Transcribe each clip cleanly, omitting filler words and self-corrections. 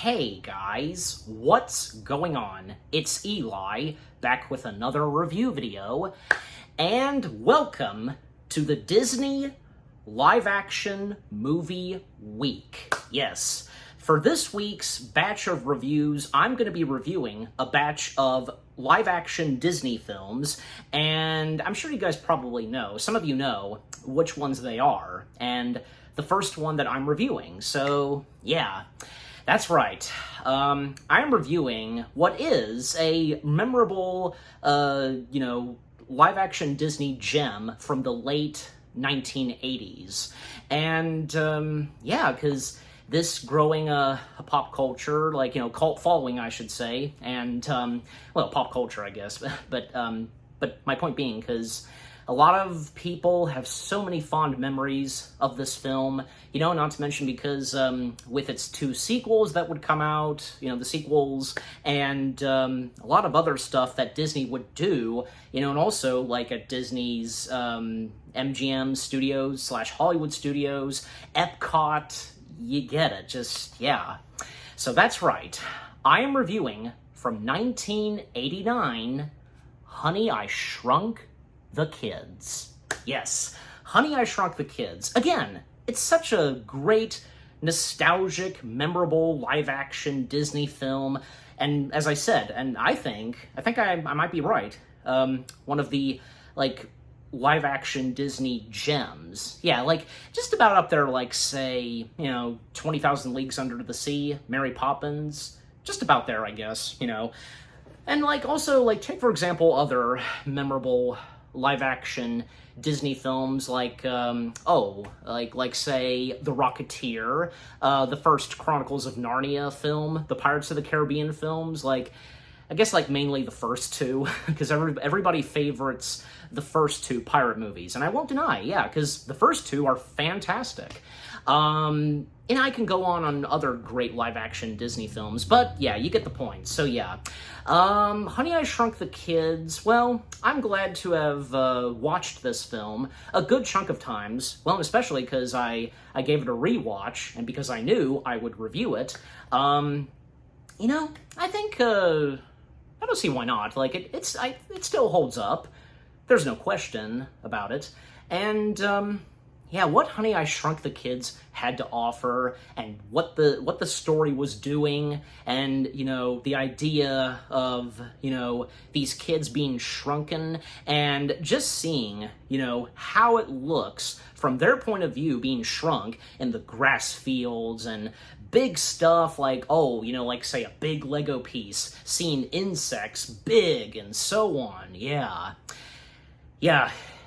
Hey guys, what's going on? It's Eli, back with another review video, and welcome to the Disney live-action movie week. Yes, for this week's batch of reviews, I'm going to be reviewing a batch of live-action Disney films, and I'm sure you guys probably know, some of you know, which ones they are, and the first one that I'm reviewing, so yeah. That's right. I'm reviewing what is a memorable, live-action Disney gem from the late 1980s. And, because this growing a pop culture, cult following, I should say, and, pop culture, I guess, but my point being, because a lot of people have so many fond memories of this film, not to mention because with its two sequels that would come out, the sequels, and a lot of other stuff that Disney would do, and also like at Disney's MGM Studios / Hollywood Studios, Epcot, you get it, So that's right, I am reviewing from 1989, Honey, I Shrunk the Kids. Yes, Honey, I Shrunk the Kids. Again, it's such a great, nostalgic, memorable live-action Disney film, and as I said, and I think I might be right, one of the, live-action Disney gems. Yeah, just about up there, say, 20,000 Leagues Under the Sea, Mary Poppins, just about there, I guess, And, also, take, for example, other memorable live-action Disney films say, The Rocketeer, the first Chronicles of Narnia film, the Pirates of the Caribbean films, I guess, mainly the first two, because everybody favorites the first two pirate movies, and I won't deny, because the first two are fantastic. And I can go on other great live-action Disney films, but yeah, you get the point. So yeah, Honey, I Shrunk the Kids, well, I'm glad to have watched this film a good chunk of times, well, especially because I gave it a rewatch, and because I knew I would review it. I think, I don't see why not. It still holds up. There's no question about it. And, what Honey, I Shrunk the Kids had to offer, and what the story was doing, and, the idea of, these kids being shrunken, and just seeing, how it looks from their point of view being shrunk in the grass fields, and big stuff say a big Lego piece, seeing insects big, and so on, yeah.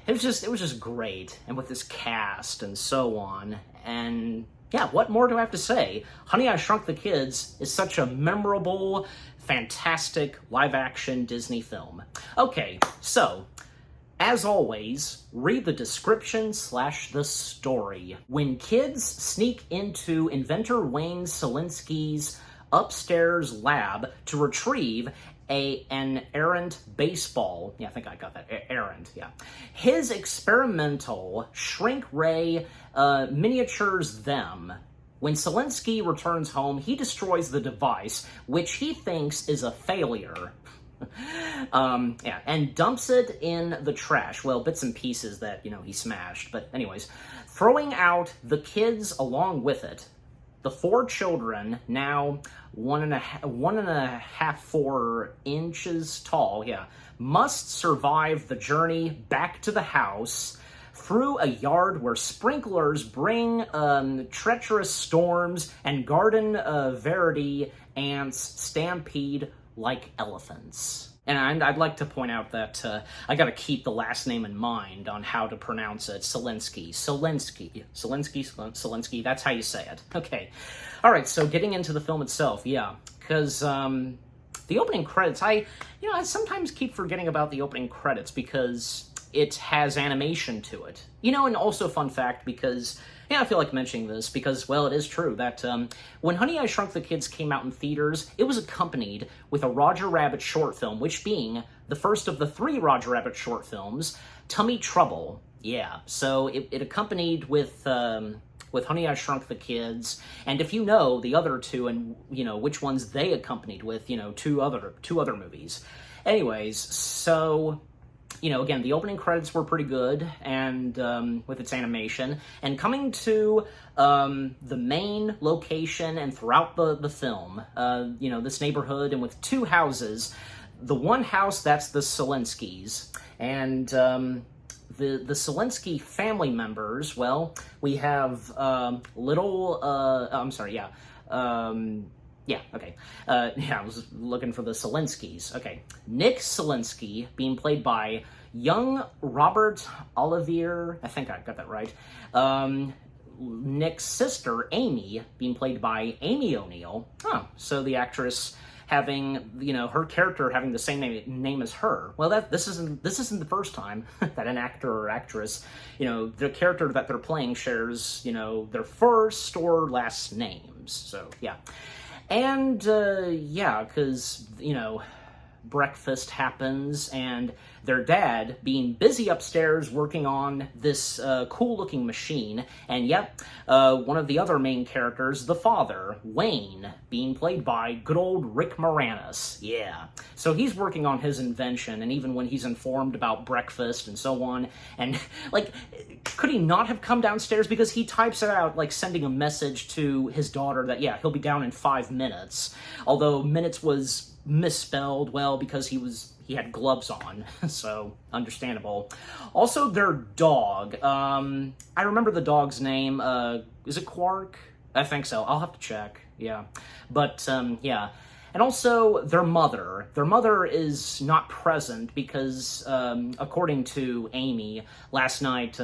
It was just great, and with this cast and so on, and yeah, what more do I have to say? Honey, I Shrunk the Kids is such a memorable, fantastic live-action Disney film. Okay, so, as always, read the description / the story. When kids sneak into inventor Wayne Selinsky's upstairs lab to retrieve an errant baseball. Yeah, I think I got that. Errant, yeah. His experimental shrink ray miniatures them. When Selinsky returns home, he destroys the device, which he thinks is a failure. And dumps it in the trash. Well, bits and pieces that, he smashed. But anyways, throwing out the kids along with it. The four children, now 4 inches tall, must survive the journey back to the house through a yard where sprinklers bring treacherous storms and garden variety ants stampede like elephants. And I'd like to point out that I gotta keep the last name in mind on how to pronounce it. Selinsky, that's how you say it. Okay. Alright, so getting into the film itself, because the opening credits, I sometimes keep forgetting about the opening credits because it has animation to it. And also fun fact, because I feel like mentioning this because, well, it is true that when Honey, I Shrunk the Kids came out in theaters, it was accompanied with a Roger Rabbit short film, which being the first of the 3 Roger Rabbit short films, Tummy Trouble. Yeah, so it accompanied with with Honey, I Shrunk the Kids, and if you know the other two and, you know, which ones they accompanied with, you know, two other movies. Anyways, so, you know, again, the opening credits were pretty good, and with its animation, and coming to the main location and throughout the film, you know, this neighborhood, and with two houses. The one house, that's the Selinskys, and the Selinsky family members, well, we have I was looking for the Selinskys. Okay, Nick Selinsky, being played by young Robert Olivier, I think I got that right. Nick's sister, Amy, being played by Amy O'Neill. So the actress having, you know, her character having the same name as her. Well, this isn't the first time that an actor or actress, you know, the character that they're playing shares, you know, their first or last names. So yeah, and because, you know, breakfast happens, and their dad being busy upstairs working on this cool-looking machine, and one of the other main characters, the father, Wayne, being played by good old Rick Moranis. Yeah. So he's working on his invention, and even when he's informed about breakfast and so on, and, like, could he not have come downstairs? Because he types it out, like, sending a message to his daughter that, yeah, he'll be down in 5 minutes, although minutes was misspelled, well, because he had gloves on, so understandable. Also, their dog, I remember the dog's name, is it Quark? I think so, I'll have to check, yeah. But, yeah. And also, their mother. Their mother is not present because, according to Amy, last night,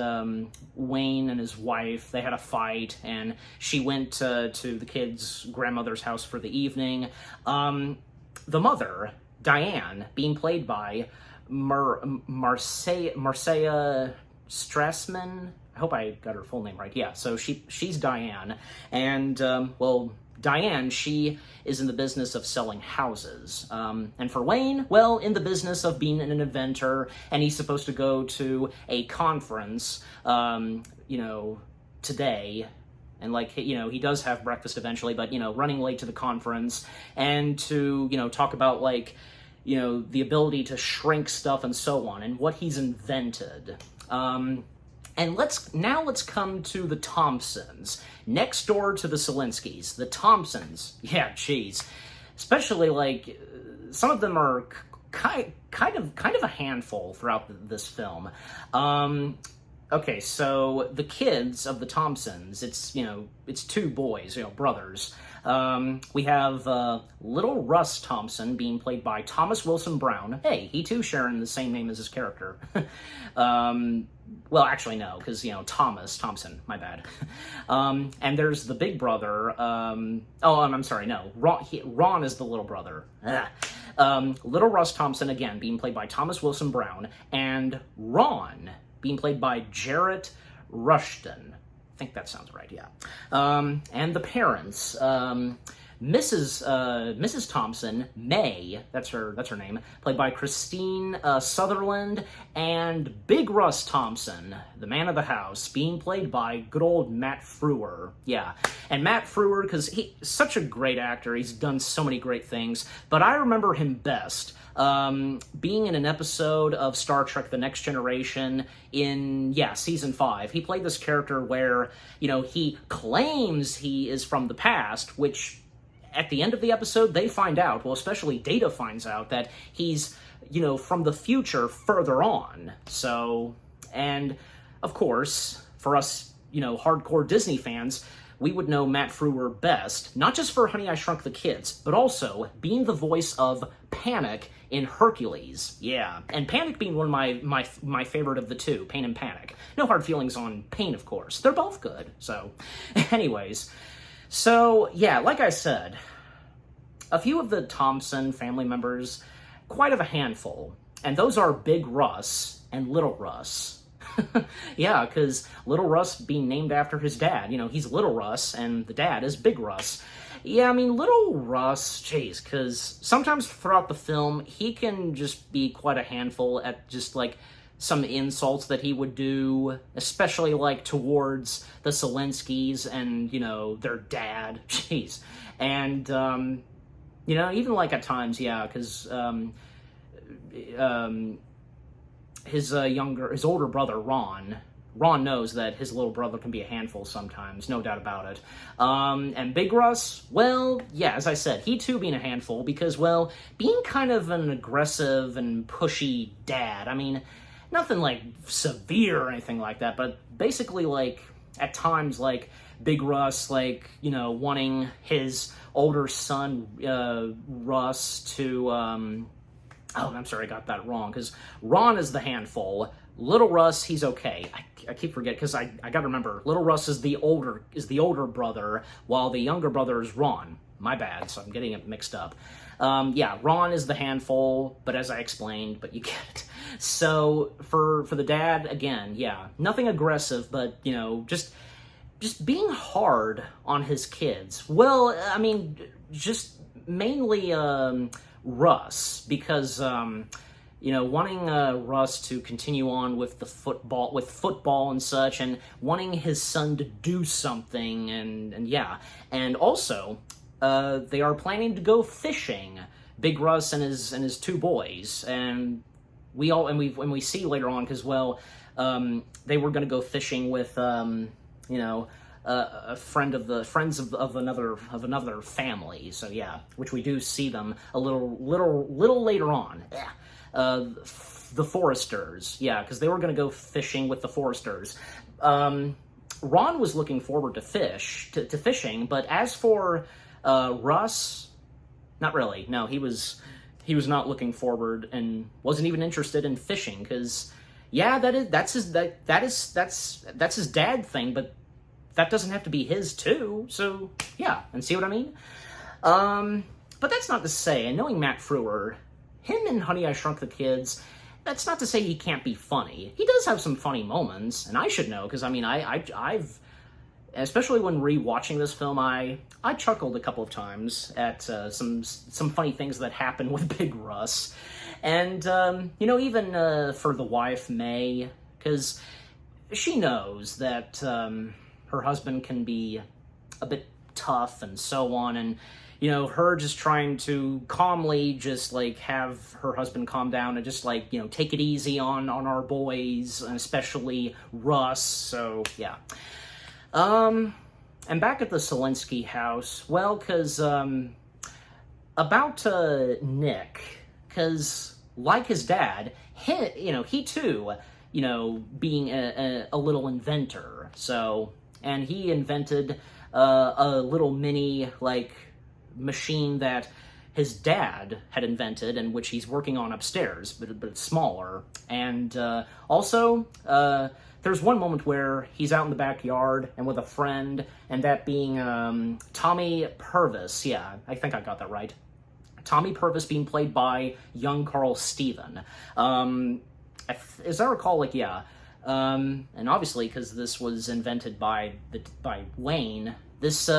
Wayne and his wife, they had a fight, and she went to the kid's grandmother's house for the evening. The mother, Diane, being played by Marcia Strassman. I hope I got her full name right. Yeah, so she's Diane, and Diane, she is in the business of selling houses. And for Wayne, well, in the business of being an inventor, and he's supposed to go to a conference, you know, today. And, like, you know, he does have breakfast eventually, but, you know, running late to the conference, and to, you know, talk about, like, you know, the ability to shrink stuff and so on, and what he's invented. And let's come to the Thompsons. Next door to the Selinskys, the Thompsons. Yeah, geez. Especially, like, some of them are kind of a handful throughout this film. Okay, so the kids of the Thompsons, it's, you know, it's two boys, you know, brothers. We have little Russ Thompson being played by Thomas Wilson Brown. Hey, he too sharing the same name as his character. Well, actually, no, because, you know, Thomas Thompson, my bad. And there's the big brother. I'm sorry, no. Ron is the little brother. Little Russ Thompson, again, being played by Thomas Wilson Brown, and Ron being played by Jarrett Rushton. I think that sounds right, yeah. And the parents, Mrs. Thompson, May, that's her name, played by Christine Sutherland, and Big Russ Thompson, the man of the house, being played by good old Matt Frewer. Yeah, and Matt Frewer, because he's such a great actor, he's done so many great things, but I remember him best being in an episode of Star Trek The Next Generation in, season 5. He played this character where, you know, he claims he is from the past, which at the end of the episode, they find out, well, especially Data finds out, that he's, you know, from the future further on. So, and of course, for us, you know, hardcore Disney fans, we would know Matt Frewer best, not just for Honey, I Shrunk the Kids, but also being the voice of Panic in Hercules. Yeah, and Panic being one of my favorite of the two, Pain and Panic. No hard feelings on Pain, of course. They're both good. So, anyways, so yeah, like I said, a few of the Thompson family members, quite of a handful, and those are Big Russ and Little Russ. Yeah, because Little Russ being named after his dad. You know, he's Little Russ, and the dad is Big Russ. Yeah, I mean, Little Russ, jeez, because sometimes throughout the film, he can just be quite a handful at just, like, some insults that he would do, especially like towards the Selenskys and, you know, their dad. Jeez. And, you know, even like at times, yeah, because his older brother, Ron knows that his little brother can be a handful sometimes, no doubt about it. And Big Russ, well, yeah, as I said, he too being a handful because, well, being kind of an aggressive and pushy dad. I mean, nothing like severe or anything like that, but basically like at times like Big Russ, like, you know, wanting his older son, Russ, to, oh, I'm sorry, I got that wrong, because Ron is the handful. Little Russ, he's okay. I keep forgetting, because I gotta remember, Little Russ is the older brother, while the younger brother is Ron. My bad, so I'm getting it mixed up. Yeah, Ron is the handful, but as I explained, but you get it. So, for the dad, again, yeah, nothing aggressive, but, you know, just being hard on his kids. Well, I mean, just mainly, Russ, because, you know, wanting Russ to continue on with the football and such, and wanting his son to do something, and yeah, and also they are planning to go fishing. Big Russ and his two boys, and we see later on because, well, they were going to go fishing with you know, friends of another family. So yeah, which we do see them a little later on. Yeah. The Foresters, yeah, because they were going to go fishing with the Foresters. Ron was looking forward to fishing, but as for Russ, not really. No, he was not looking forward and wasn't even interested in fishing because, yeah, that's his dad thing, but that doesn't have to be his too. So yeah, and see what I mean? But that's not to say, and knowing Matt Frewer, him in Honey, I Shrunk the Kids, that's not to say he can't be funny. He does have some funny moments, and I should know, because, I mean, I've, especially when re-watching this film, I chuckled a couple of times at some funny things that happen with Big Russ. And, you know, even for the wife, May, because she knows that her husband can be a bit tough and so on, and, you know, her just trying to calmly just, like, have her husband calm down and just, like, you know, take it easy on our boys, and especially Russ, so, yeah. And back at the Selensky house, well, because, about, Nick, because, like his dad, he too, you know, being a little inventor, so, and he invented, a little mini, like, machine that his dad had invented and which he's working on upstairs, but it's smaller. And also, there's one moment where he's out in the backyard and with a friend, and that being Tommy Purvis. Yeah, I think I got that right. Tommy Purvis being played by young Carl Steven. As I recall, like, yeah. And obviously, because this was invented by Wayne, this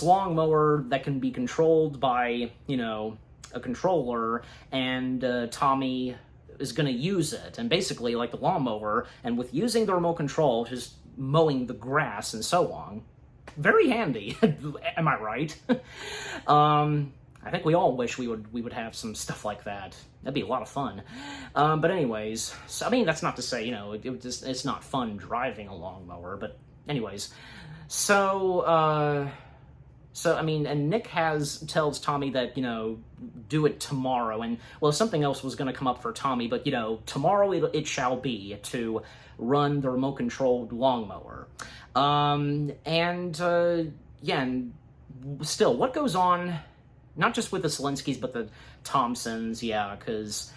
lawnmower that can be controlled by, you know, a controller, and Tommy is going to use it, and basically, like the lawnmower, and with using the remote control, just mowing the grass and so on. Very handy, am I right? I think we all wish we would have some stuff like that. That'd be a lot of fun. But anyways, so, I mean, that's not to say, you know, it's not fun driving a lawnmower, but anyways, so I mean, and Nick tells Tommy that, you know, do it tomorrow, and, well, something else was going to come up for Tommy, but, you know, tomorrow it shall be to run the remote-controlled lawnmower. Yeah, and still, what goes on, not just with the Selenskys, but the Thompsons, yeah, because,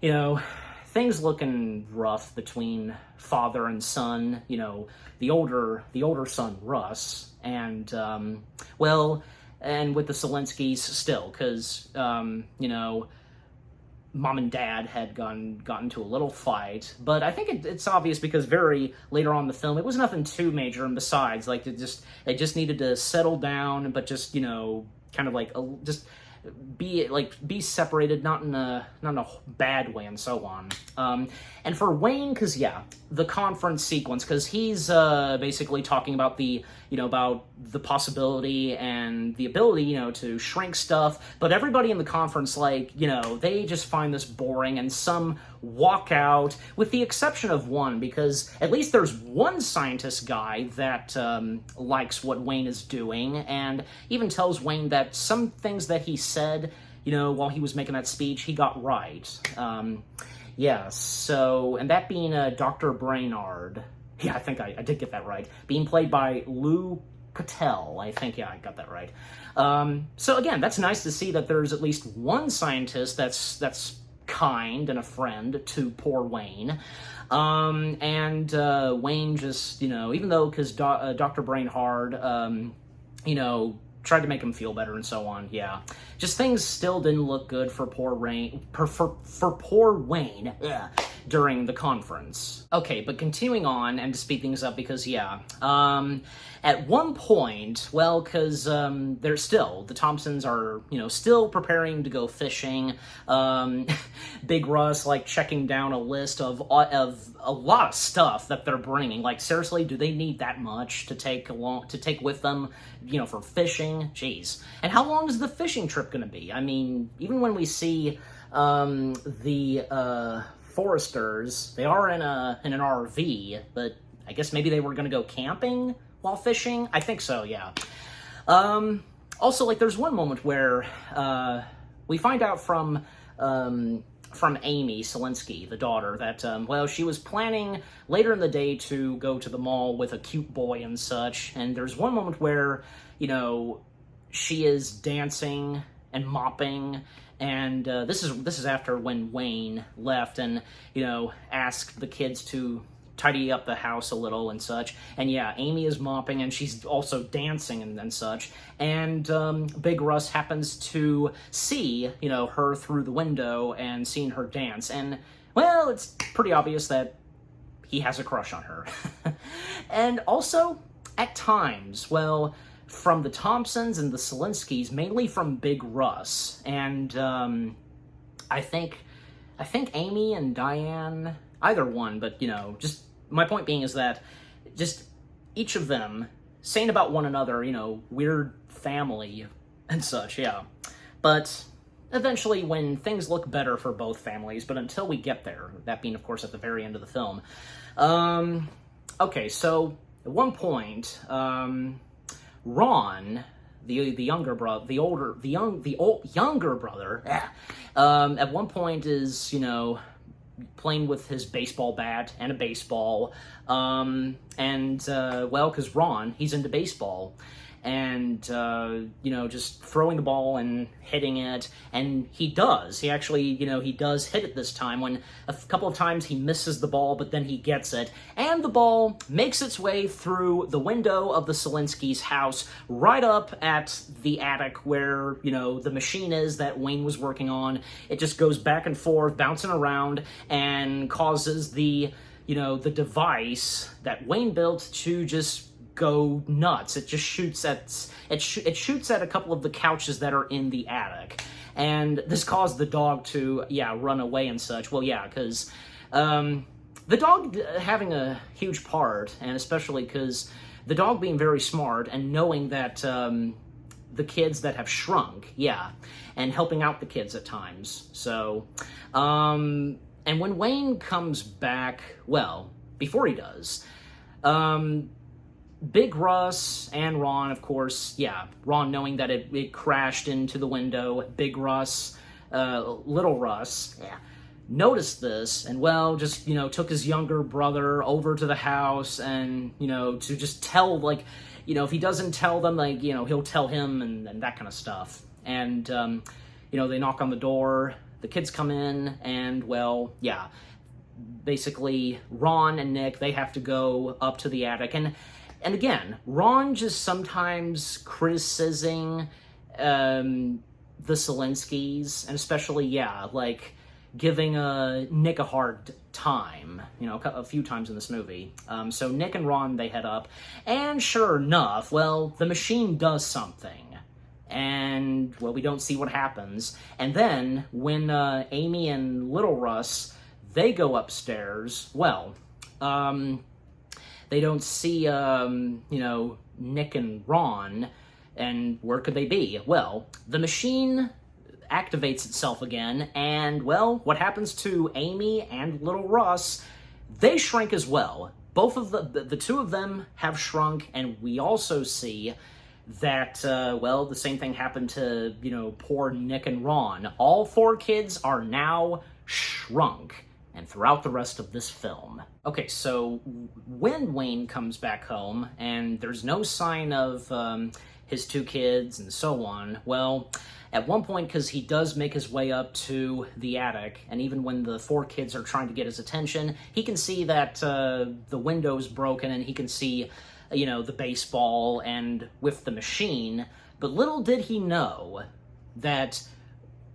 you know, things looking rough between father and son, you know, the older son, Russ, and, well, and with the Selenskys still, because, you know, mom and dad had gotten into a little fight, but I think it's obvious because very later on in the film, it was nothing too major, and besides, like, it just needed to settle down, but just, you know, kind of like, just be separated, not in a bad way, and so on. And for Wayne, because yeah, the conference sequence, because he's basically talking about about the possibility and the ability, to shrink stuff, but everybody in the conference, they just find this boring, and some walk out, with the exception of one, because at least there's one scientist guy that likes what Wayne is doing, and even tells Wayne that some things that he said, while he was making that speech, he got right. And that being Dr. Brainard. Yeah, I think I did get that right. Being played by Lou Cattell. I think, yeah, I got that right. So again, that's nice to see that there's at least one scientist that's kind and a friend to poor Wayne. Wayne just, even though, because Dr. Brainhard, tried to make him feel better and so on, yeah. Just things still didn't look good for poor Wayne, during the conference. Okay, but continuing on, and to speed things up, because, yeah, at one point, well, because the Thompsons are, still preparing to go fishing. Big Russ, checking down a list of a lot of stuff that they're bringing. Seriously, do they need that much to take with them, for fishing? Jeez. And how long is the fishing trip going to be? I mean, even when we see the Foresters, they are in an RV, but I guess maybe they were going to go camping while fishing? I think so, yeah. Also, there's one moment where we find out from Amy Selinsky, the daughter, that, she was planning later in the day to go to the mall with a cute boy and such, and there's one moment where, she is dancing and mopping, and this is after when Wayne left and, asked the kids to tidy up the house a little and such. And yeah, Amy is mopping and she's also dancing and such. And Big Russ happens to see, her through the window and seeing her dance. And, well, it's pretty obvious that he has a crush on her. And also, at times, well, from the Thompsons and the Selinskys, mainly from Big Russ. And I think Amy and Diane, either one, but, just my point being is that just each of them saying about one another, weird family and such, yeah. But eventually when things look better for both families, but until we get there, that being, of course, at the very end of the film. Okay, so at one point, Ron, the younger brother, younger brother, at one point is, playing with his baseball bat and a baseball, because Ron, he's into baseball, and, just throwing the ball and hitting it, and he actually, he does hit it this time, when a couple of times he misses the ball, but then he gets it, and the ball makes its way through the window of the Selinskys' house, right up at the attic where, the machine is that Wayne was working on. It just goes back and forth, bouncing around, and causes the device that Wayne built to just go nuts. It just shoots at a couple of the couches that are in the attic, and this caused the dog to run away and such. Well, yeah, because the dog having a huge part, and especially because the dog being very smart and knowing that the kids that have shrunk, and helping out the kids at times. So, and when Wayne comes back, well, before he does, Big Russ and Ron, of course, Ron knowing that it crashed into the window, Big Russ, Little Russ, noticed this, and, well, just, took his younger brother over to the house, and, to just tell, if he doesn't tell them, he'll tell him, and that kind of stuff. And, they knock on the door, the kids come in, and, well, basically, Ron and Nick, they have to go up to the attic, and again, Ron just sometimes criticizing the Selinskys, and especially, giving Nick a hard time, a few times in this movie. So Nick and Ron, they head up, and sure enough, well, the machine does something. and, well, we don't see what happens. And then, when Amy and Little Russ, they go upstairs, well, they don't see, Nick and Ron, and where could they be? Well, the machine activates itself again, and, well, what happens to Amy and Little Russ? They shrink as well. Both of the two of them have shrunk, and we also see that, the same thing happened to, poor Nick and Ron. All 4 kids are now shrunk, and throughout the rest of this film. Okay, so when Wayne comes back home, and there's no sign of his 2 kids and so on, well, at one point, because he does make his way up to the attic, and even when the 4 kids are trying to get his attention, he can see that the window's broken, and he can see, the baseball and with the machine. But little did he know that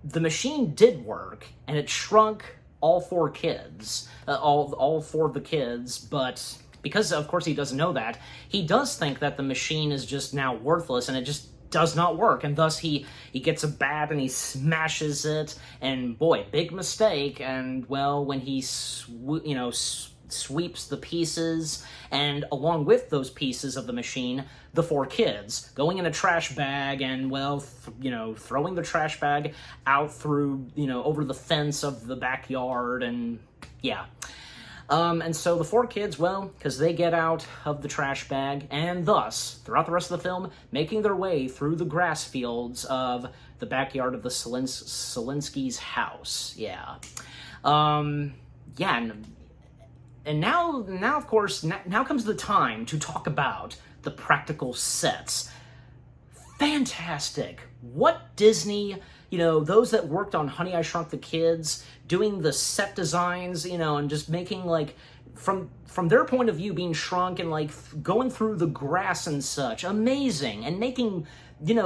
the machine did work, and it shrunk all 4 kids, all 4 of the kids, but because, of course, he doesn't know that, he does think that the machine is just now worthless, and it just does not work, and thus he gets a bat and he smashes it, and boy, big mistake. And, well, when he sweeps the pieces, and along with those pieces of the machine, the 4 kids going in a trash bag, and, well, throwing the trash bag out through, over the fence of the backyard, and yeah. And so the 4 kids, well, because they get out of the trash bag, and thus, throughout the rest of the film, making their way through the grass fields of the backyard of the Selinsky's house. Yeah. And now, of course, now comes the time to talk about the practical sets. Fantastic. What Disney, those that worked on Honey, I Shrunk the Kids, doing the set designs, and just making, from their point of view, being shrunk and, going through the grass and such. Amazing. And making,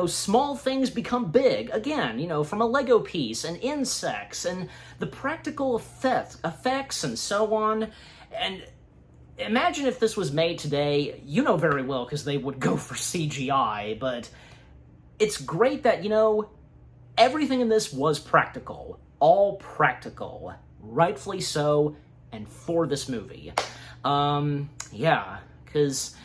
small things become big. Again, from a Lego piece, and insects, and the practical effects, and so on. And imagine if this was made today, very well, because they would go for CGI, but it's great that, everything in this was practical. All practical. Rightfully so, and for this movie. Because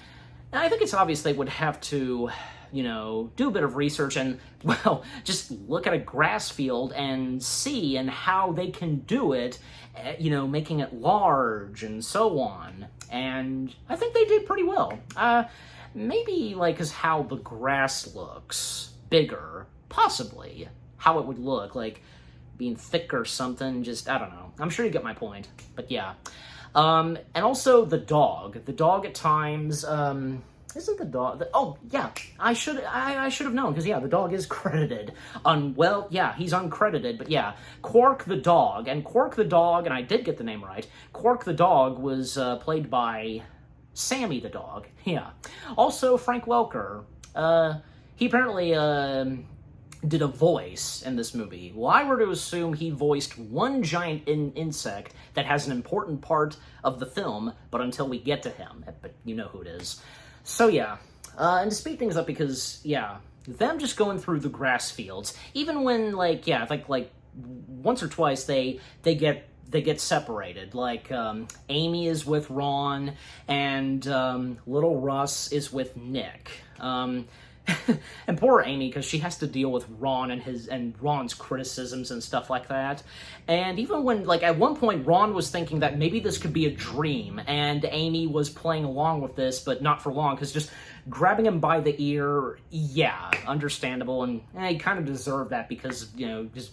I think it's obvious they would have to, do a bit of research and, well, just look at a grass field and see and how they can do it, making it large and so on. And I think they did pretty well. Maybe, because how the grass looks bigger, possibly. How it would look, being thick or something, just, I don't know. I'm sure you get my point, but yeah. And also the dog. The dog at times, isn't the dog, oh, yeah, I should have known, because, yeah, the dog is credited. He's uncredited, but yeah, Quark the dog, and I did get the name right, Quark the dog was played by Sammy the dog, yeah. Also, Frank Welker, he apparently, did a voice in this movie. Well, I were to assume he voiced one giant insect that has an important part of the film, but until we get to him, but you know who it is. So yeah, and to speed things up, because, yeah, them just going through the grass fields, even when, once or twice they get separated, Amy is with Ron, and little Russ is with Nick. And poor Amy, because she has to deal with Ron and Ron's criticisms and stuff like that. And even when, at one point, Ron was thinking that maybe this could be a dream, and Amy was playing along with this, but not for long, because just grabbing him by the ear, yeah, understandable, and he kind of deserved that because, just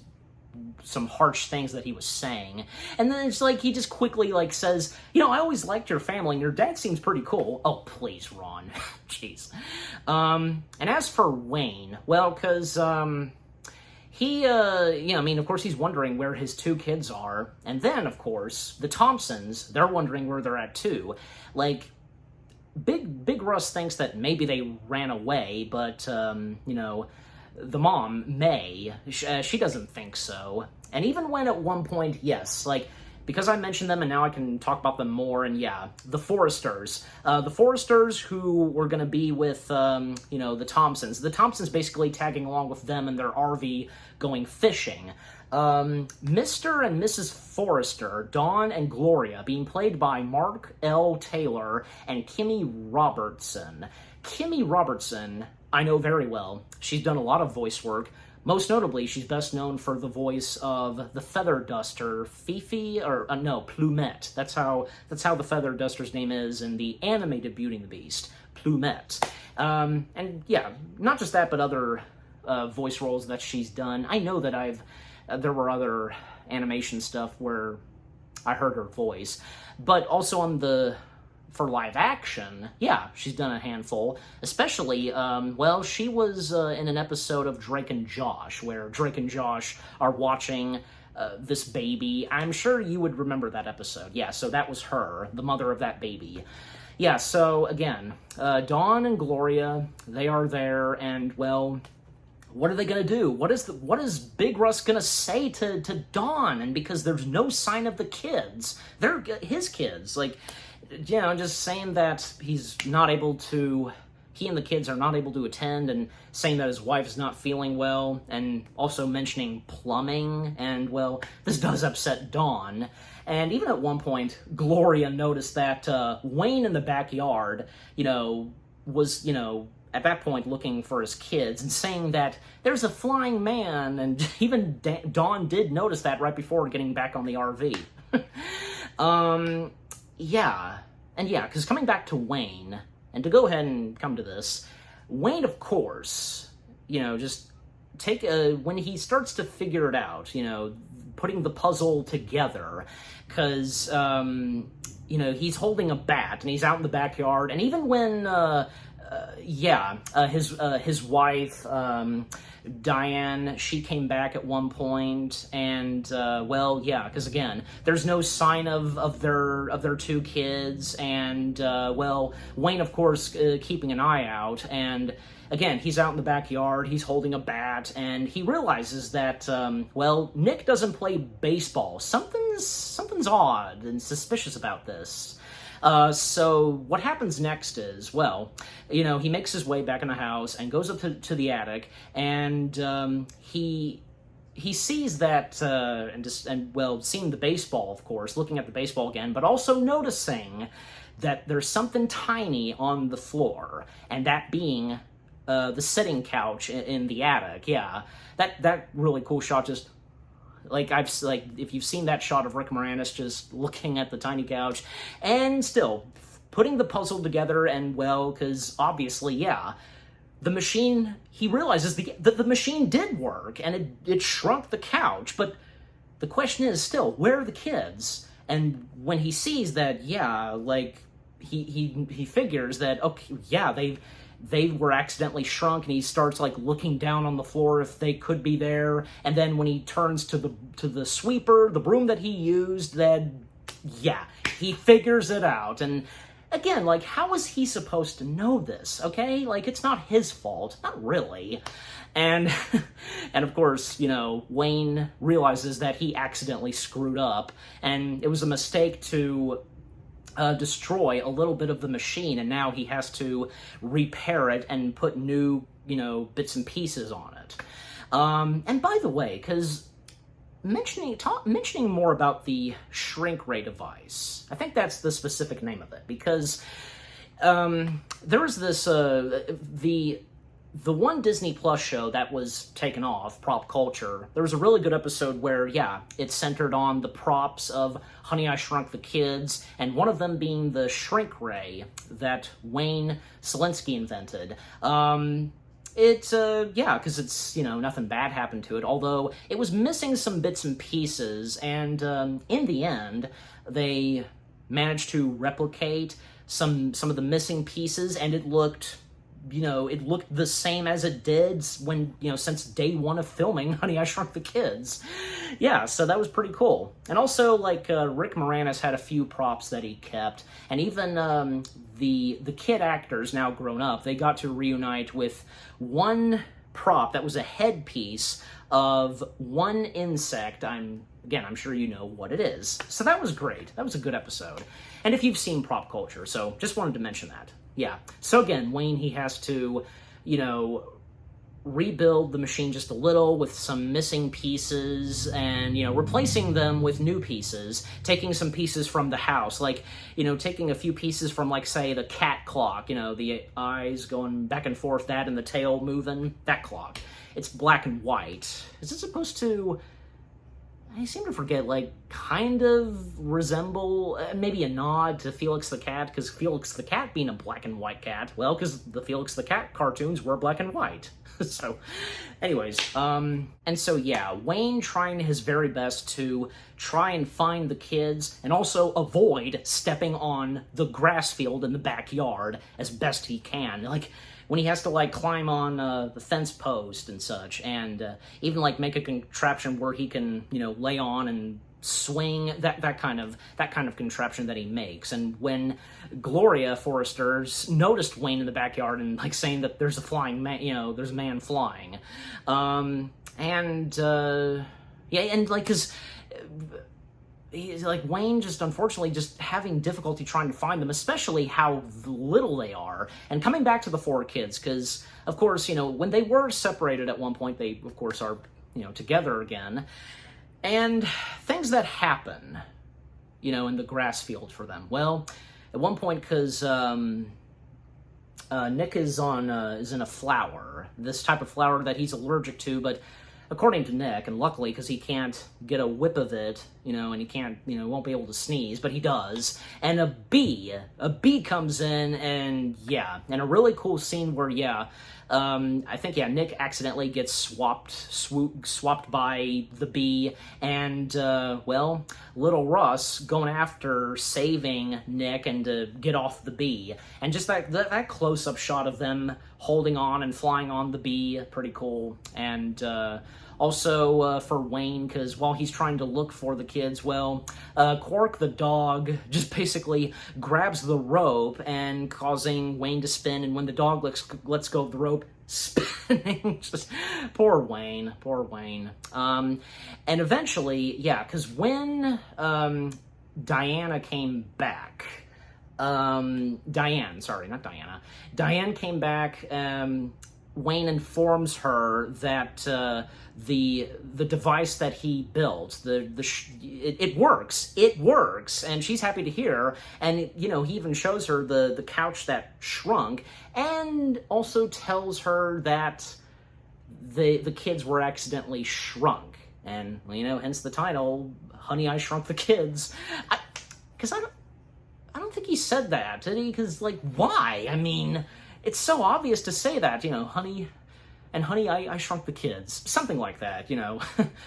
some harsh things that he was saying. And then it's he just quickly says, I always liked your family and your dad seems pretty cool. Oh, please, Ron. Jeez. And as for Wayne, well, because he of course he's wondering where his 2 kids are, and then of course the Thompsons, they're wondering where they're at too. Big Russ thinks that maybe they ran away, but the mom, May, she doesn't think so. And even when at one point, yes, because I mentioned them and now I can talk about them more, and yeah, the Forresters. The Forresters who were going to be with, the Thompsons. The Thompsons basically tagging along with them in their RV going fishing. Mr. and Mrs. Forrester, Dawn and Gloria, being played by Mark L. Taylor and Kimmy Robertson. Kimmy Robertson, I know very well. She's done a lot of voice work. Most notably, she's best known for the voice of the feather duster, Plumette. That's how the feather duster's name is in the animated Beauty and the Beast, Plumette. And yeah, not just that, but other voice roles that she's done. I know that there were other animation stuff where I heard her voice, but also for live action, yeah, she's done a handful. Especially, she was in an episode of Drake and Josh, where Drake and Josh are watching this baby. I'm sure you would remember that episode. Yeah, so that was her, the mother of that baby. Yeah, so again, Dawn and Gloria, they are there, and well, what are they going to do? What is Big Russ going to say to Dawn? And because there's no sign of the kids, they're his kids, just saying that he and the kids are not able to attend, and saying that his wife is not feeling well, and also mentioning plumbing, and well, this does upset Dawn. And even at one point, Gloria noticed that Wayne in the backyard, was, at that point looking for his kids and saying that there's a flying man, and even Dawn did notice that right before getting back on the RV. Because coming back to Wayne, and to go ahead and come to this, Wayne, of course, when he starts to figure it out, putting the puzzle together, because, he's holding a bat, and he's out in the backyard, and even when, his wife, Diane, she came back at one point, and because again, there's no sign of their two kids, and Wayne, of course, keeping an eye out, and again, he's out in the backyard, he's holding a bat, and he realizes that Nick doesn't play baseball. Something's odd and suspicious about this. So what happens next is, he makes his way back in the house and goes up to the attic, and he sees that, seeing the baseball, of course, looking at the baseball again, but also noticing that there's something tiny on the floor, and that being the sitting couch in the attic. Yeah, that really cool shot, just if you've seen that shot of Rick Moranis just looking at the tiny couch and still putting the puzzle together, and because obviously, the machine, he realizes that the machine did work, and it shrunk the couch, but the question is still, where are the kids? And when he sees that, he figures that, okay, they were accidentally shrunk, and he starts looking down on the floor if they could be there, and then when he turns to the sweeper, the broom that he used, he figures it out. And again, how is he supposed to know this? Okay, it's not his fault, not really. And of course, Wayne realizes that he accidentally screwed up, and it was a mistake to destroy a little bit of the machine, and now he has to repair it and put new, bits and pieces on it. And by the way, because mentioning more about the shrink ray device, I think that's the specific name of it, because there was this, the one Disney Plus show that was taken off, Prop Culture, there was a really good episode where, it centered on the props of Honey, I Shrunk the Kids, and one of them being the shrink ray that Wayne Selinsky invented. Because it's, nothing bad happened to it, although it was missing some bits and pieces, and in the end, they managed to replicate some of the missing pieces, and it looked the same as it did when, since day one of filming Honey, I Shrunk the Kids. Yeah, so that was pretty cool. And also, Rick Moranis had a few props that he kept, and even the kid actors, now grown up, they got to reunite with one prop that was a headpiece of one insect. I'm sure you know what it is. So that was great. That was a good episode. And if you've seen prop culture, so just wanted to mention that. Yeah. So again, Wayne, he has to, rebuild the machine just a little with some missing pieces and, replacing them with new pieces, taking some pieces from the house, like, taking a few pieces from, like, say, the cat clock, the eyes going back and forth, that and the tail moving, that clock. It's black and white. Is it supposed to, I seem to forget, like, kind of resemble, maybe a nod to Felix the Cat, because Felix the Cat being a black and white cat, well, because the Felix the Cat cartoons were black and white. So, anyways, and so, yeah, Wayne trying his very best to try and find the kids and also avoid stepping on the grass field in the backyard as best he can. Like, when he has to, like, climb on the fence post and such, and even, like, make a contraption where he can, lay on and swing, that kind of contraption that he makes. And when Gloria Forrester noticed Wayne in the backyard and, like, saying that there's a flying man, there's a man flying, yeah, and, like, because he's like, Wayne just unfortunately just having difficulty trying to find them, especially how little they are. And coming back to the four kids, because, of course, when they were separated at one point, they, of course, are, together again. And things that happen, in the grass field for them. Well, at one point, because Nick is in a flower, this type of flower that he's allergic to, but according to Nick, and luckily, because he can't get a whip of it, and he can't, won't be able to sneeze, but he does, and a bee comes in, and yeah, and a really cool scene where, yeah, I think, yeah, Nick accidentally gets swapped by the bee, and, well, little Russ going after saving Nick and to get off the bee, and just that close-up shot of them holding on and flying on the bee, pretty cool, and, also, for Wayne, because while he's trying to look for the kids, well, Quark the dog just basically grabs the rope and causing Wayne to spin, and when the dog lets go of the rope, spinning. Just poor Wayne. And eventually, yeah, because when Diana came back, Diane came back, Wayne informs her that the device that he built, it works, and she's happy to hear, and he even shows her the couch that shrunk, and also tells her that the kids were accidentally shrunk, and hence the title, Honey, I Shrunk the Kids. Because I don't think he said that, did he? Because, like, why? I mean, it's so obvious to say that, honey, I Shrunk the Kids. Something like that,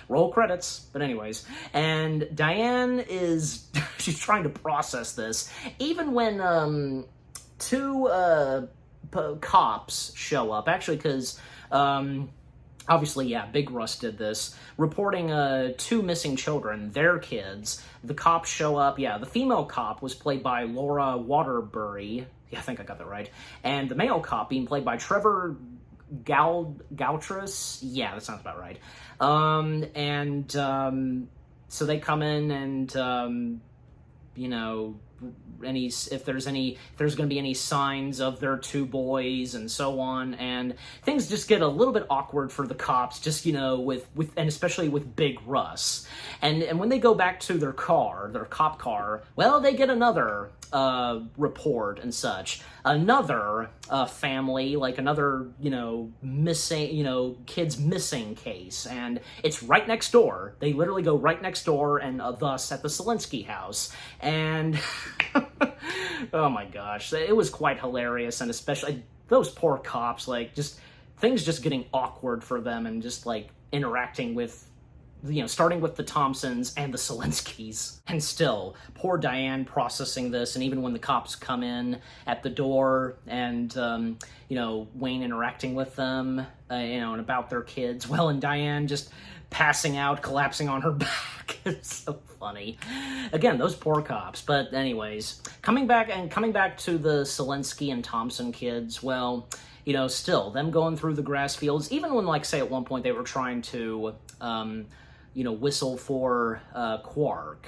Roll credits. But anyways, and Diane she's trying to process this. Even when two cops show up, actually, because obviously, yeah, Big Russ did this, reporting two missing children, their kids. The cops show up, yeah, the female cop was played by Laura Waterbury, yeah, I think I got that right, and the male cop being played by Trevor Gautrous, yeah, that sounds about right. So they come in and, if there's going to be any signs of their two boys and so on, and things just get a little bit awkward for the cops, just, with and especially with Big Russ. And when they go back to their cop car, well, they get another report and such. Another family, like another, missing, kids missing case. And it's right next door. They literally go right next door, and thus at the Selinsky house. And oh my gosh, it was quite hilarious, and especially those poor cops, like, just things just getting awkward for them, and just, like, interacting with, starting with the Thompsons and the Selinskys. And still, poor Diane processing this, and even when the cops come in at the door, and, Wayne interacting with them, and about their kids, well, and Diane just passing out, collapsing on her back. It's so funny. Again, those poor cops. But anyways, coming back to the Selinsky and Thompson kids, well, still, them going through the grass fields, even when, like, say, at one point they were trying to, whistle for Quark,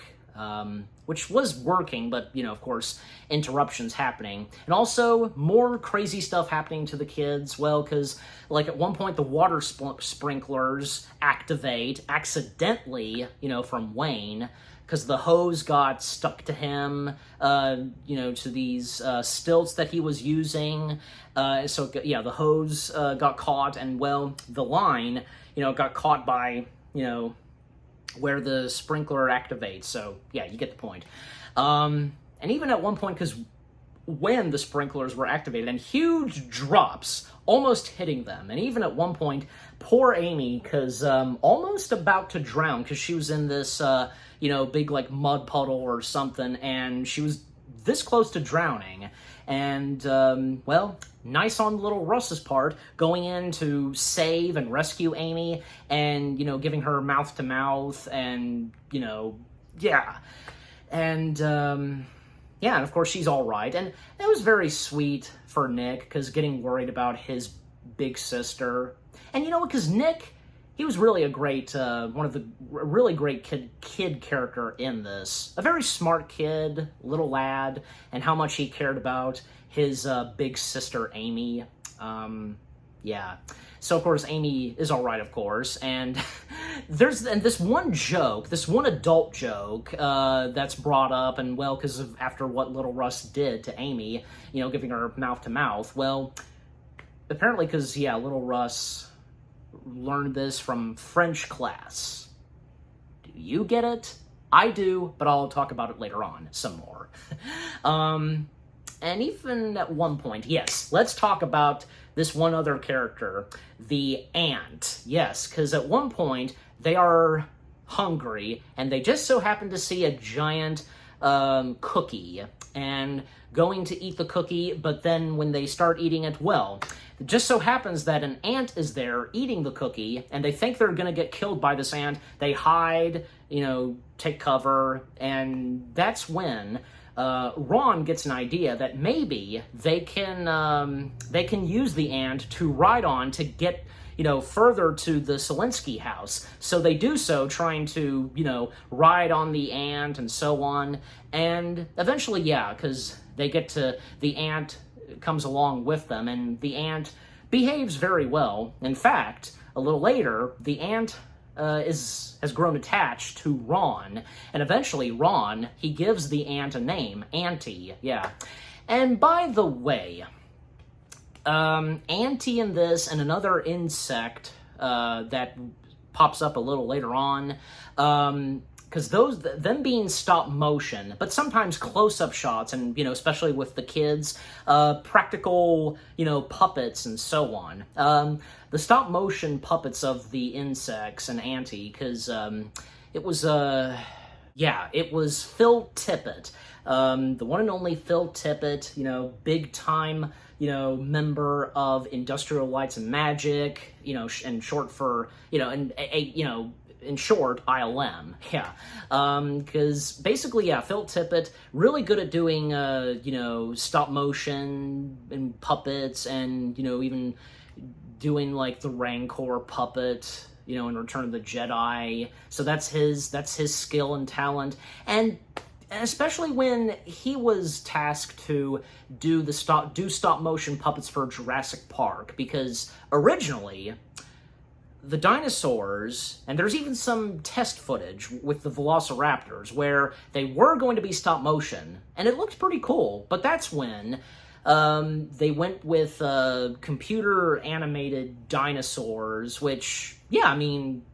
which was working, but, of course, interruptions happening. And also, more crazy stuff happening to the kids, well, because, like, at one point, the water sprinklers activate accidentally, from Wayne, because the hose got stuck to him, to these stilts that he was using. The hose got caught, and, well, the line, got caught by, where the sprinkler activates. So, yeah, you get the point. And even at one point, because when the sprinklers were activated, and huge drops almost hitting them, and even at one point, poor Amy, because almost about to drown, because she was in this, big, like, mud puddle or something, and she was this close to drowning. And, nice on little Russ's part, going in to save and rescue Amy, and, giving her mouth-to-mouth, and, yeah. And, and of course she's all right. And it was very sweet for Nick, because getting worried about his big sister. And because Nick, he was really a great, really great kid character in this. A very smart kid, little lad, and how much he cared about his big sister, Amy. Yeah. So, of course, Amy is all right, of course, and there's this one joke, this one adult joke that's brought up, and, well, because of after what little Russ did to Amy, giving her mouth-to-mouth, well, apparently because, little Russ learned this from French class. Do you get it? I do, but I'll talk about it later on some more. And even at one point, yes, let's talk about this one other character, the ant. Yes, because at one point, they are hungry, and they just so happen to see a giant cookie, and going to eat the cookie, but then when they start eating it, well, it just so happens that an ant is there eating the cookie, and they think they're going to get killed by this ant. They hide, take cover, and that's when Ron gets an idea that maybe they can use the ant to ride on to get, further to the Selinsky house. So they do so, trying to, ride on the ant and so on. And eventually, yeah, because they get to, the ant comes along with them, and the ant behaves very well. In fact, a little later, the ant has grown attached to Ron, and eventually Ron, he gives the ant a name, Auntie, yeah. And by the way, Auntie in this, and another insect that pops up a little later on, because them being stop motion, but sometimes close-up shots, and, especially with the kids, practical, puppets and so on. The stop-motion puppets of the insects and Auntie, because it was Phil Tippett, the one and only Phil Tippett, big-time, member of Industrial Lights and Magic, and short for, in short, ILM, yeah. Because basically, yeah, Phil Tippett, really good at doing, stop motion and puppets, and, even doing, like, the Rancor puppet, in Return of the Jedi. So that's his skill and talent. And especially when he was tasked to do stop motion puppets for Jurassic Park, because originally the dinosaurs, and there's even some test footage with the velociraptors where they were going to be stop motion, and it looked pretty cool, but that's when they went with computer animated dinosaurs, which, yeah, I mean,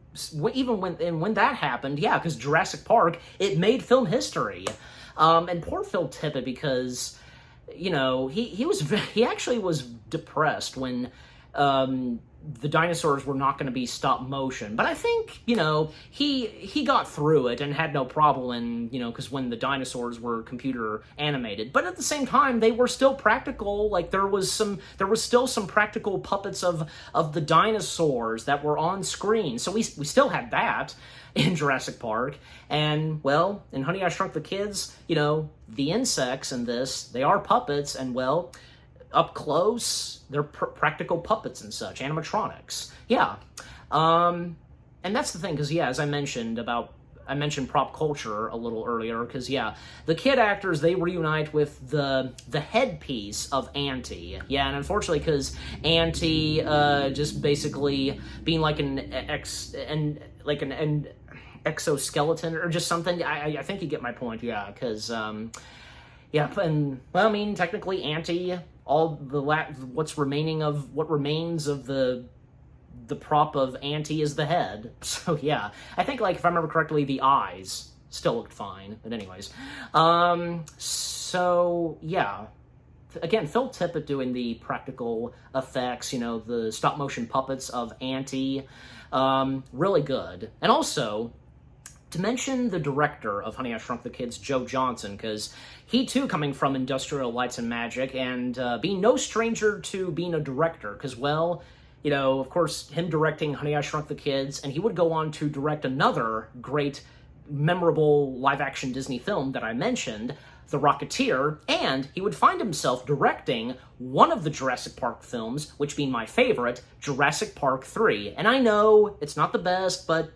even when that happened, yeah, because Jurassic Park, it made film history. And poor Phil Tippett, because, he actually was depressed when the dinosaurs were not going to be stop motion. But I think, he got through it and had no problem, because when the dinosaurs were computer animated. But at the same time, they were still practical. Like, there was still some practical puppets of the dinosaurs that were on screen. So we still had that in Jurassic Park. And, well, in Honey, I Shrunk the Kids, the insects in this, they are puppets, and, well, up close, they're practical puppets and such, animatronics. Yeah. And that's the thing, because, yeah, as I mentioned prop culture a little earlier, because, yeah, the kid actors, they reunite with the headpiece of Auntie. Yeah, and unfortunately, because Auntie just basically being like an exoskeleton or just something, I think you get my point, yeah, because, yeah, and, well, I mean, technically, Auntie, what remains of the prop of Auntie is the head. So, yeah. I think, like, if I remember correctly, the eyes still looked fine. But anyways. So, yeah. Again, Phil Tippett doing the practical effects, the stop-motion puppets of Auntie. Really good. And also, to mention the director of Honey, I Shrunk the Kids, Joe Johnson, because he, too, coming from Industrial Lights and Magic, and being no stranger to being a director, because, well, of course, him directing Honey, I Shrunk the Kids, and he would go on to direct another great, memorable live-action Disney film that I mentioned, The Rocketeer, and he would find himself directing one of the Jurassic Park films, which being my favorite, Jurassic Park 3. And I know it's not the best, but,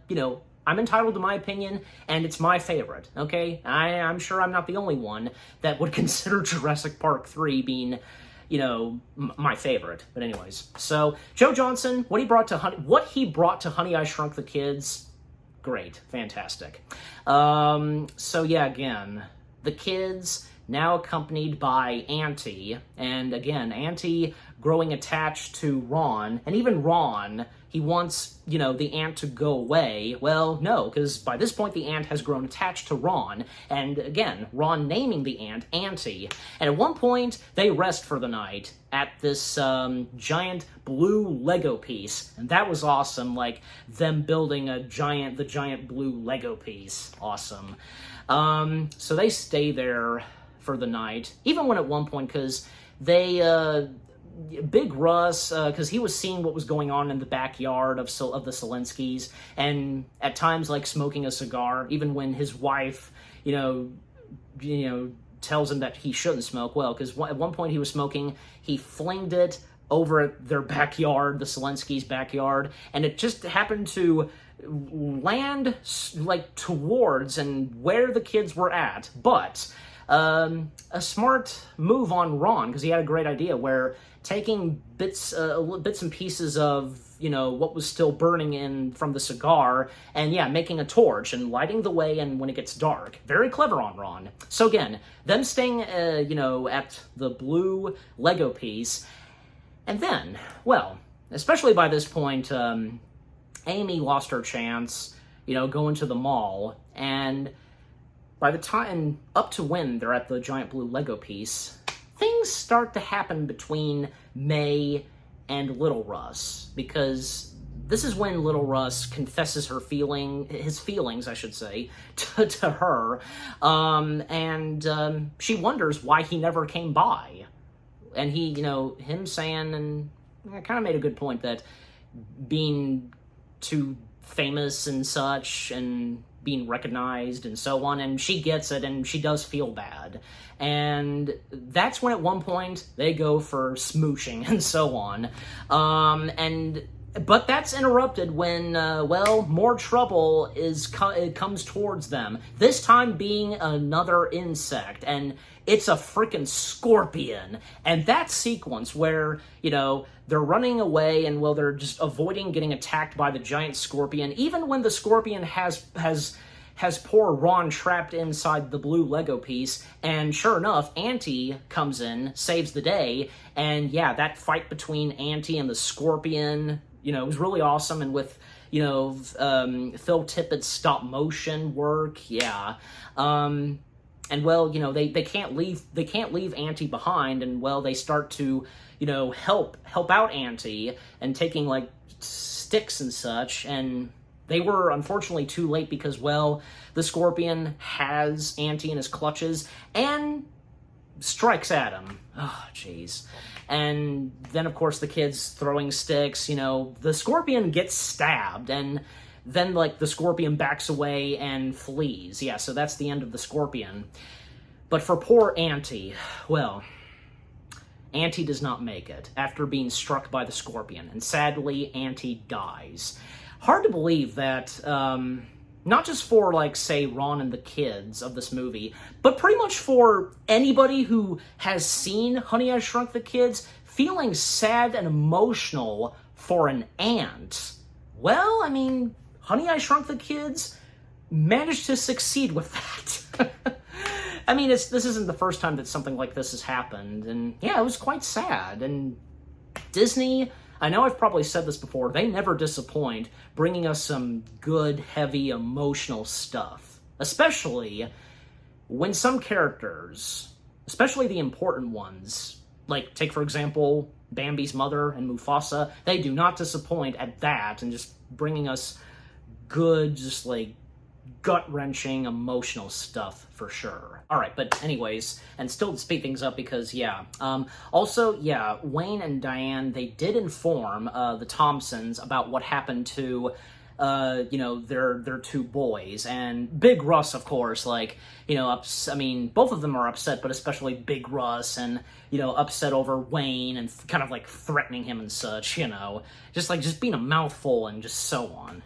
I'm entitled to my opinion, and it's my favorite, okay? I'm sure I'm not the only one that would consider Jurassic Park 3 being, my favorite. But anyways, so Joe Johnson, what he brought to Honey, I Shrunk the Kids, great, fantastic. So yeah, again, the kids now accompanied by Auntie, and again, Auntie growing attached to Ron, and even Ron, he wants, the ant to go away. Well, no, because by this point the ant has grown attached to Ron, and again, Ron naming the ant Auntie. And at one point, they rest for the night at this giant blue Lego piece, and that was awesome, like them building the giant blue Lego piece. Awesome. So they stay there for the night, even when at one point, because they, Big Russ, because he was seeing what was going on in the backyard of the Selenskys, and at times, like, smoking a cigar, even when his wife, tells him that he shouldn't smoke. Well, because at one point he was smoking, he flinged it over at their backyard, the Selenskys' backyard, and it just happened to land, like, towards and where the kids were at, but a smart move on Ron, because he had a great idea where taking bits and pieces of, what was still burning in from the cigar, and yeah, making a torch and lighting the way and when it gets dark. Very clever on Ron. So again, them staying, at the blue Lego piece, and then, well, especially by this point, Amy lost her chance, going to the mall, and by the time, up to when they're at the giant blue Lego piece, things start to happen between May and Little Russ, because this is when Little Russ confesses his feelings, I should say, to her, and she wonders why he never came by. And he, him saying, and I kind of made a good point, that being too famous and such, and being recognized and so on, and she gets it, and she does feel bad. And that's when at one point they go for smooching and so on. But that's interrupted when, more trouble it comes towards them. This time being another insect, and it's a freaking scorpion. And that sequence where, they're running away and, well, they're just avoiding getting attacked by the giant scorpion, even when the scorpion has poor Ron trapped inside the blue Lego piece, and sure enough, Auntie comes in, saves the day, and yeah, that fight between Auntie and the scorpion, it was really awesome, and with, Phil Tippett's stop-motion work, yeah. And, well, they can't leave Auntie behind, and, well, they start to, help out Auntie, and taking, like, sticks and such, and they were unfortunately too late because, well, the scorpion has Auntie in his clutches and strikes at him. Oh, jeez. And then, of course, the kids throwing sticks, the scorpion gets stabbed, and then, like, the scorpion backs away and flees. Yeah, so that's the end of the scorpion. But for poor Auntie, well, Auntie does not make it after being struck by the scorpion, and sadly, Auntie dies. Hard to believe that, not just for, like, say, Ron and the kids of this movie, but pretty much for anybody who has seen Honey, I Shrunk the Kids, feeling sad and emotional for an aunt. Well, I mean, Honey, I Shrunk the Kids managed to succeed with that. I mean, this isn't the first time that something like this has happened, and yeah, it was quite sad. And Disney, I know I've probably said this before, they never disappoint bringing us some good, heavy, emotional stuff. Especially when some characters, especially the important ones, like, take for example, Bambi's mother and Mufasa, they do not disappoint at that, and just bringing us good, just like, gut-wrenching, emotional stuff, for sure. Alright, but anyways, and still to speed things up because, yeah. Also, yeah, Wayne and Diane, they did inform the Thompsons about what happened to, you know, their two boys. And Big Russ, of course, like, you know, I mean, both of them are upset, but especially Big Russ, and, you know, upset over Wayne, and kind of, like, threatening him and such, you know. Just being a mouthful, and just so on.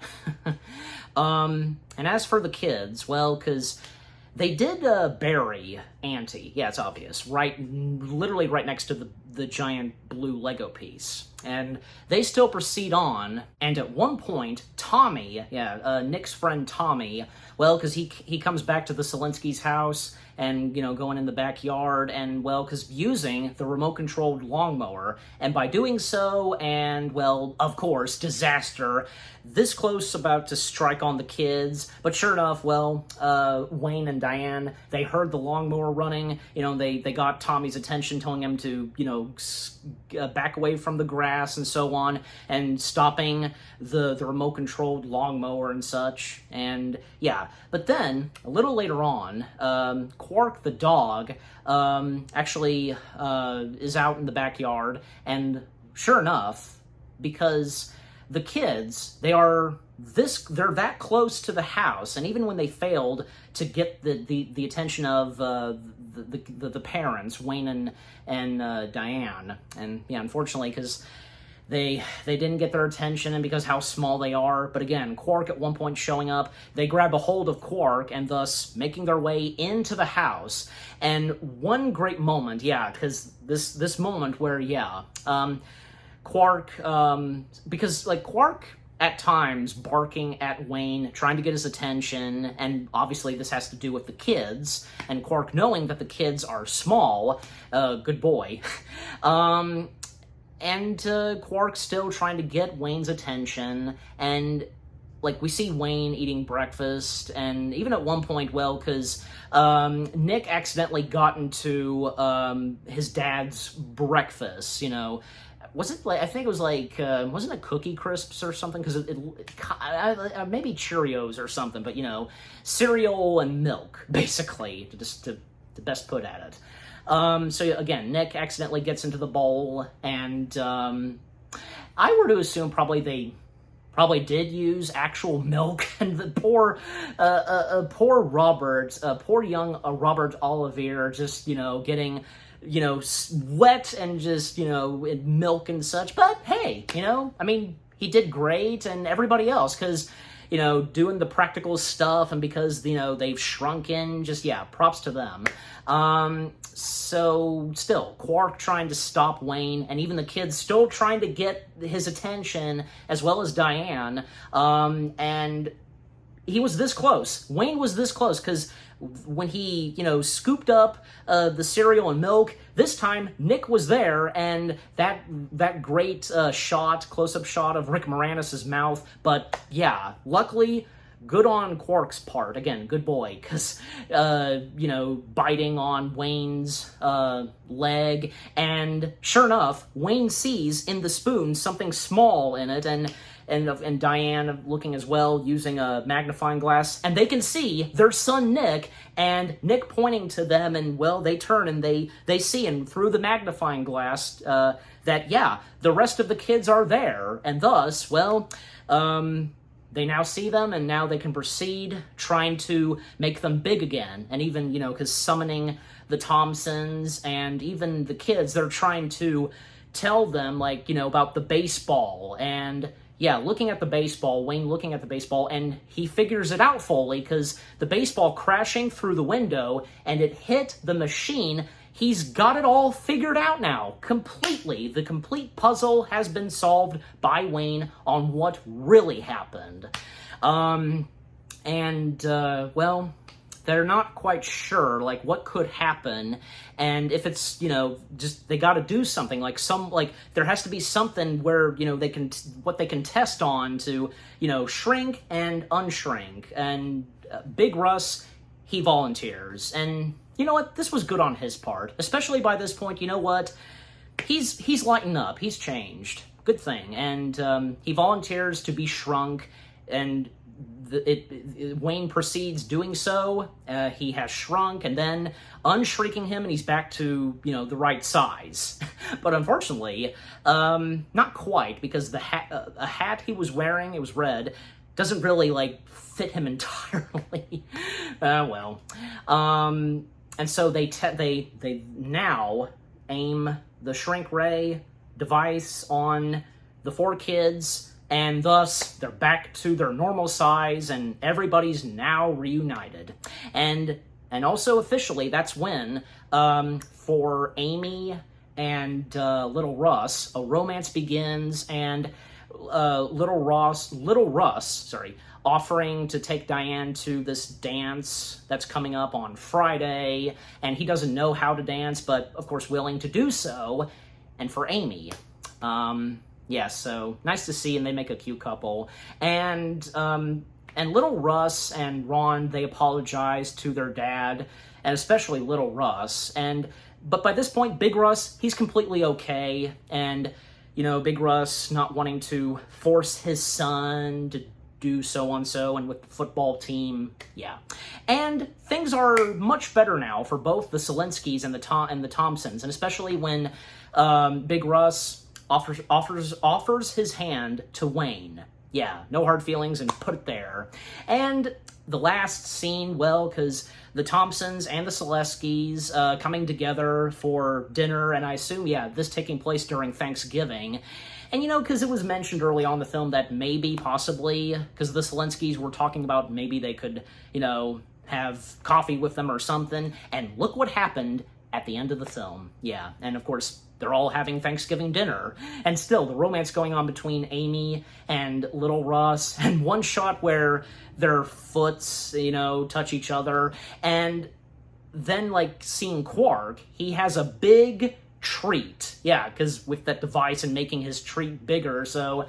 And as for the kids, well, because they did bury Auntie. Yeah, it's obvious. Literally right next to the giant blue Lego piece. And they still proceed on, and at one point, Tommy, Nick's friend Tommy, well, because he comes back to the Selinski's house, and, you know, going in the backyard, and, well, because using the remote-controlled lawnmower, and by doing so, and, well, of course, disaster, this close about to strike on the kids, but sure enough, well, Wayne and Diane, they heard the lawnmower running, you know, they got Tommy's attention, telling him to, you know, back away from the grass and so on, and stopping the remote-controlled lawnmower and such, and yeah. But then, a little later on, Quark the dog actually is out in the backyard, and sure enough, because the kids, they're that close to the house, and even when they failed to get the attention of the parents, Wayne and Diane, and yeah, unfortunately, because they didn't get their attention, and because how small they are. But again, Quark at one point showing up, they grab a hold of Quark, and thus making their way into the house. And one great moment, yeah, because this moment where, yeah, Quark, because, like, Quark at times barking at Wayne, trying to get his attention, and obviously this has to do with the kids, and Quark knowing that the kids are small, good boy, and Quark still trying to get Wayne's attention, and, like, we see Wayne eating breakfast, and even at one point, well, because Nick accidentally got into his dad's breakfast, you know. Was it, like, I think it was, like, wasn't it Cookie Crisps or something? Because maybe Cheerios or something, but, you know, cereal and milk, basically, to best put at it. So again, Nick accidentally gets into the bowl, and I were to assume they probably did use actual milk, and the poor Robert, poor young Robert Oliver, just, you know, getting, you know, wet and just, you know, milk and such. But hey, you know, I mean, he did great, and everybody else, because, you know, doing the practical stuff, and because, you know, they've shrunken, just, yeah, props to them. So still, Quark trying to stop Wayne, and even the kids still trying to get his attention, as well as Diane, and he was this close. Wayne was this close, because when he, you know, scooped up the cereal and milk, this time Nick was there, and that great close-up shot of Rick Moranis' mouth. But yeah, luckily, good on Quark's part. Again, good boy, because, you know, biting on Wayne's leg, and sure enough, Wayne sees in the spoon something small in it, and Diane looking as well, using a magnifying glass, and they can see their son Nick, and Nick pointing to them, and, well, they turn, and they see, and through the magnifying glass, that, yeah, the rest of the kids are there, and thus, well, they now see them, and now they can proceed trying to make them big again. And even, because summoning the Thompsons and even the kids, they're trying to tell them, like, about the baseball. And yeah, looking at the baseball, Wayne looking at the baseball, and he figures it out fully, because the baseball crashing through the window, and it hit the machine. He's got it all figured out now, completely. The complete puzzle has been solved by Wayne on what really happened. Well, they're not quite sure, like, what could happen, and if it's, just, they gotta do something, there has to be something where, they can, what they can test on to, shrink and unshrink, and Big Russ, he volunteers, and you know what, this was good on his part, especially by this point. You know what, he's lightened up, he's changed, good thing, and he volunteers to be shrunk, and Wayne proceeds doing so. He has shrunk, and then unshrinking him, and he's back to, the right size. But unfortunately, not quite, because the a hat he was wearing, it was red, doesn't really, fit him entirely. And so they now aim the shrink ray device on the 4 kids, and thus they're back to their normal size, and everybody's now reunited. And also officially, that's when, for Amy and little Russ, a romance begins, and little Russ, offering to take Diane to this dance that's coming up on Friday, and he doesn't know how to dance, but of course willing to do so. And for Amy, yeah, so nice to see, and they make a cute couple. And little Russ and Ron, they apologize to their dad, and especially little Russ. But by this point, Big Russ, he's completely okay, and Big Russ not wanting to force his son to do so and with the football team, yeah. And things are much better now for both the Selinskys and the Thompsons, and especially when Big Russ offers his hand to Wayne. Yeah, no hard feelings, and put it there. And the last scene, well, because the Thompsons and the Selinskys coming together for dinner, and I assume, yeah, this taking place during Thanksgiving. And, because it was mentioned early on in the film that maybe, possibly, because the Selinskys were talking about maybe they could, have coffee with them or something, and look what happened at the end of the film. Yeah, and of course, they're all having Thanksgiving dinner, and still the romance going on between Amy and little Russ, and one shot where their foots, touch each other, and then, seeing Quark, he has a big treat. Yeah, because with that device and making his treat bigger, so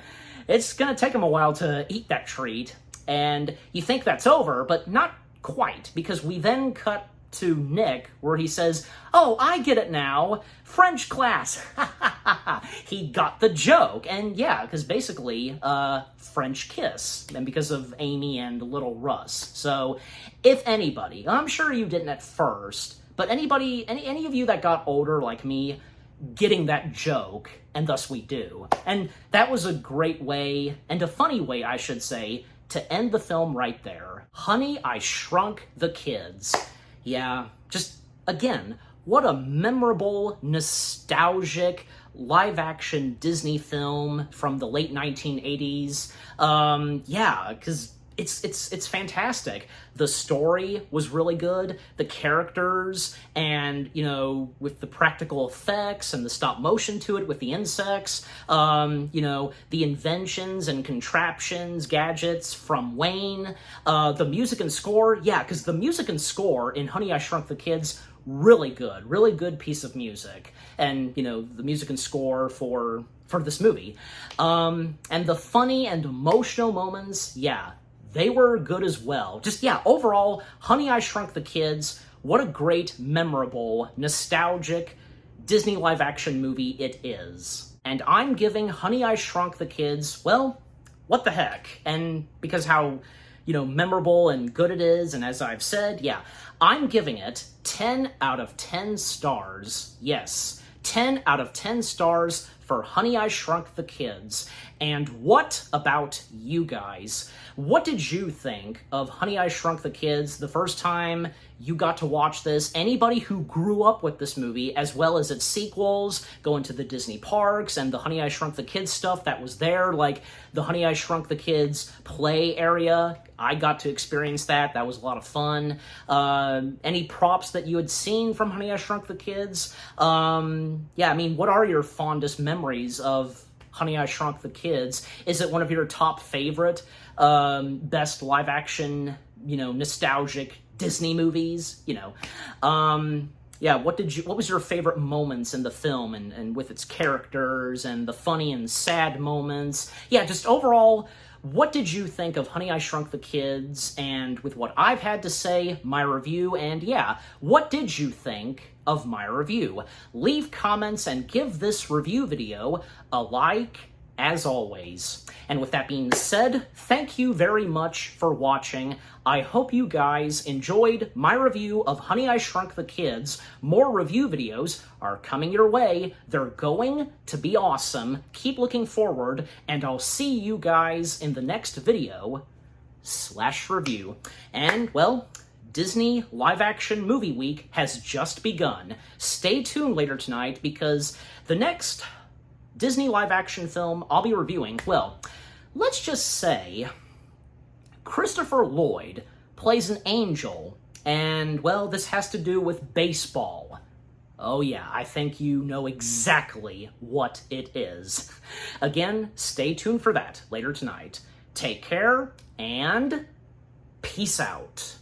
it's gonna take him a while to eat that treat, and you think that's over, but not quite, because we then cut to Nick, where he says, "Oh, I get it now. French class." He got the joke. And yeah, because basically, French kiss. And because of Amy and little Russ. So, if anybody, I'm sure you didn't at first, but anybody, any of you that got older like me, getting that joke, and thus we do. And that was a great way, and a funny way, I should say, to end the film right there. Honey, I Shrunk the Kids. Yeah, just, again, what a memorable, nostalgic, live-action Disney film from the late 1980s. Yeah, because it's fantastic. The story was really good. The characters, and, with the practical effects and the stop motion to it with the insects, the inventions and contraptions, gadgets from Wayne, the music and score, yeah, because the music and score in Honey, I Shrunk the Kids, really good piece of music. And, the music and score for this movie. And the funny and emotional moments, yeah, they were good as well. Just, yeah, overall, Honey, I Shrunk the Kids, what a great, memorable, nostalgic Disney live-action movie it is. And I'm giving Honey, I Shrunk the Kids, well, what the heck? And because how, memorable and good it is, and as I've said, yeah, I'm giving it 10 out of 10 stars. Yes, 10 out of 10 stars for Honey, I Shrunk the Kids. And what about you guys? What did you think of Honey, I Shrunk the Kids the first time you got to watch this? Anybody who grew up with this movie, as well as its sequels, going to the Disney parks and the Honey, I Shrunk the Kids stuff that was there, like the Honey, I Shrunk the Kids play area, I got to experience that. That was a lot of fun. Any props that you had seen from Honey, I Shrunk the Kids? Yeah, I mean, what are your fondest memories of Honey, I Shrunk the Kids? Is it one of your top favorite, best live-action, nostalgic Disney movies? Yeah, what was your favorite moments in the film and with its characters and the funny and sad moments? Yeah, just overall, what did you think of Honey, I Shrunk the Kids? And with what I've had to say, my review, and yeah, what did you think of my review? Leave comments and give this review video a like, as always. And with that being said, thank you very much for watching. I hope you guys enjoyed my review of Honey, I Shrunk the Kids. More review videos are coming your way. They're going to be awesome. Keep looking forward, and I'll see you guys in the next video / review. And, well, Disney live-action movie week has just begun. Stay tuned later tonight, because the next Disney live-action film I'll be reviewing, well, let's just say Christopher Lloyd plays an angel, and, well, this has to do with baseball. Oh yeah, I think you know exactly what it is. Again, stay tuned for that later tonight. Take care, and peace out.